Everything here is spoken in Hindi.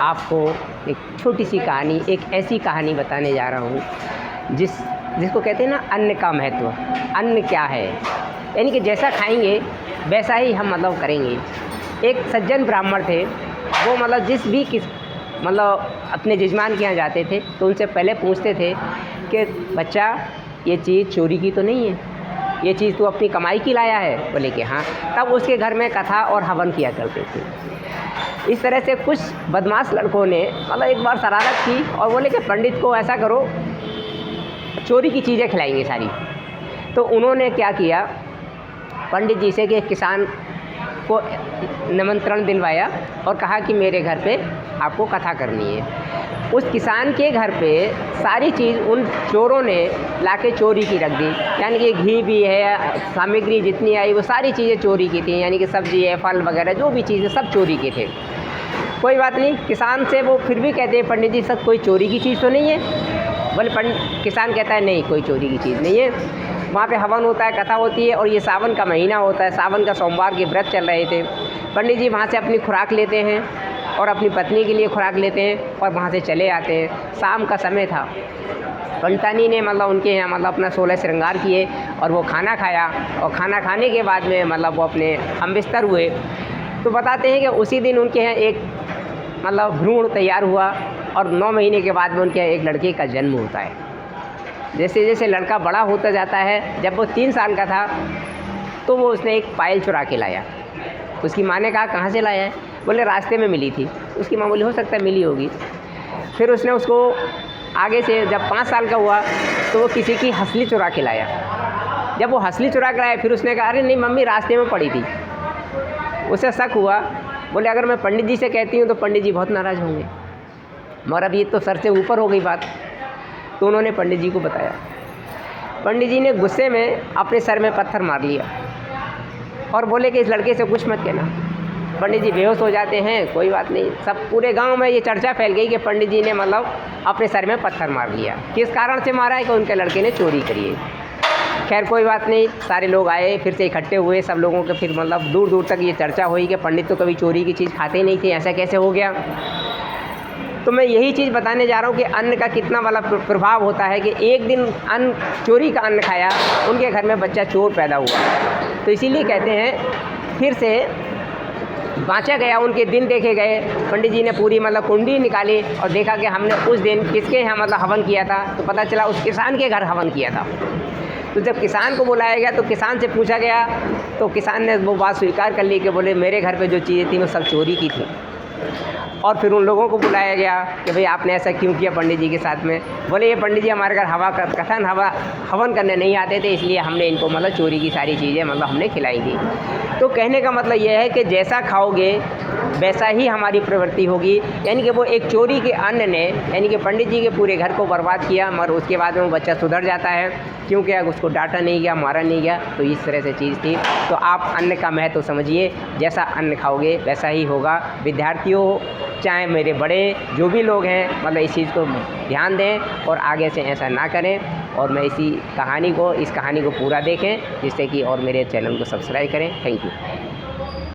आपको एक छोटी सी कहानी, एक ऐसी कहानी बताने जा रहा हूँ जिसको कहते हैं ना अन्न का महत्व। अन्न क्या है, यानी कि जैसा खाएंगे वैसा ही हम मतलब करेंगे। एक सज्जन ब्राह्मण थे, वो मतलब अपने जजमान के यहाँ जाते थे तो उनसे पहले पूछते थे कि बच्चा ये चीज़ चोरी की तो नहीं है, ये चीज़ तू अपनी कमाई की लाया है? बोले कि हाँ। तब उसके घर में कथा और हवन किया करते थे। इस तरह से कुछ बदमाश लड़कों ने मतलब एक बार शरारत की और बोले कि पंडित को ऐसा करो, चोरी की चीज़ें खिलाएंगे सारी। तो उन्होंने क्या किया, पंडित जी से कि किसान को निमंत्रण दिलवाया और कहा कि मेरे घर पे आपको कथा करनी है। उस किसान के घर पे सारी चीज़ उन चोरों ने लाके चोरी की रख दी, यानी कि घी भी है, सामग्री जितनी आई वो सारी चीज़ें चोरी की थी, यानी कि सब्ज़ी है, फल वगैरह जो भी चीज़ें सब चोरी के थे। कोई बात नहीं, किसान से वो फिर भी कहते हैं पंडित जी सब कोई चोरी की चीज़ तो नहीं है? बोले किसान कहता है नहीं, कोई चोरी की चीज़ नहीं है। वहाँ पे हवन होता है, कथा होती है और ये सावन का महीना होता है, सावन का सोमवार के व्रत चल रहे थे। पंडित जी वहाँ से अपनी खुराक लेते हैं और अपनी पत्नी के लिए खुराक लेते हैं और वहाँ से चले आते हैं। शाम का समय था, पंडितानी ने मतलब उनके यहाँ मतलब अपना 16 श्रृंगार किए और वो खाना खाया और खाना खाने के बाद में मतलब वो अपने हम बिस्तर हुए। तो बताते हैं कि उसी दिन उनके यहाँ एक मतलब भ्रूण तैयार हुआ और 9 महीने के बाद में उनके यहाँ एक लड़के का जन्म होता है। जैसे जैसे लड़का बड़ा होता जाता है, जब वो 3 साल का था तो वो उसने एक पायल चुरा के लाया। उसकी माँ ने कहा कहाँ से लाया है? बोले रास्ते में मिली थी। उसकी माँ बोली हो सकता है मिली होगी। फिर उसने उसको आगे से जब 5 साल का हुआ तो वो किसी की हंसली चुरा के लाया। जब वो हंसली चुरा के लाया फिर उसने कहा अरे नहीं मम्मी रास्ते में पड़ी थी। उसे शक हुआ, बोले अगर मैं पंडित जी से कहती हूँ तो पंडित जी बहुत नाराज़ होंगे, मगर अब ये तो सर से ऊपर हो गई बात। तो उन्होंने पंडित जी को बताया। पंडित जी ने गुस्से में अपने सर में पत्थर मार लिया और बोले कि इस लड़के से कुछ मत कहना। पंडित जी बेहोश हो जाते हैं। कोई बात नहीं, सब पूरे गांव में ये चर्चा फैल गई कि पंडित जी ने मतलब अपने सर में पत्थर मार लिया। किस कारण से मारा है? कि उनके लड़के ने चोरी करी है। खैर कोई बात नहीं, सारे लोग आए, फिर से इकट्ठे हुए सब लोगों के, फिर मतलब दूर दूर तक ये चर्चा हुई कि पंडित तो कभी चोरी की चीज़ खाते ही नहीं थे, ऐसा कैसे हो गया। तो मैं यही चीज़ बताने जा रहा हूँ कि अन्न का कितना बड़ा प्रभाव होता है कि एक दिन चोरी का अन्न खाया, उनके घर में बच्चा चोर पैदा हुआ। तो इसीलिए कहते हैं फिर से बाँचा गया, उनके दिन देखे गए। पंडित जी ने पूरी मतलब कुंडी निकाली और देखा कि हमने उस दिन किसके यहाँ मतलब हवन किया था। तो पता चला उस किसान के घर हवन किया था। तो जब किसान को बुलाया गया तो किसान से पूछा गया तो किसान ने वो बात स्वीकार कर ली कि बोले मेरे घर पे जो चीज़ें थी वो सब चोरी की थी। और फिर उन लोगों को बुलाया गया कि भाई आपने ऐसा क्यों किया पंडित जी के साथ में? बोले ये पंडित जी हमारे घर हवन करने नहीं आते थे, इसलिए हमने इनको मतलब चोरी की सारी चीज़ें मतलब हमने खिलाई थी। तो कहने का मतलब यह है कि जैसा खाओगे वैसा ही हमारी प्रवृत्ति होगी। यानी कि वो एक चोरी के अन्न ने यानी कि पंडित जी के पूरे घर को बर्बाद किया, मगर उसके बाद में वो बच्चा सुधर जाता है क्योंकि अगर उसको डांटा नहीं गया, मारा नहीं गया। तो इस तरह से चीज़ थी। तो आप अन्न का महत्व समझिए, जैसा अन्न खाओगे वैसा ही होगा। विद्यार्थियों चाहे मेरे बड़े जो भी लोग हैं मतलब इस चीज़ को ध्यान दें और आगे से ऐसा ना करें। और मैं इस कहानी को पूरा देखें, जिससे कि और मेरे चैनल को सब्सक्राइब करें। Thank you.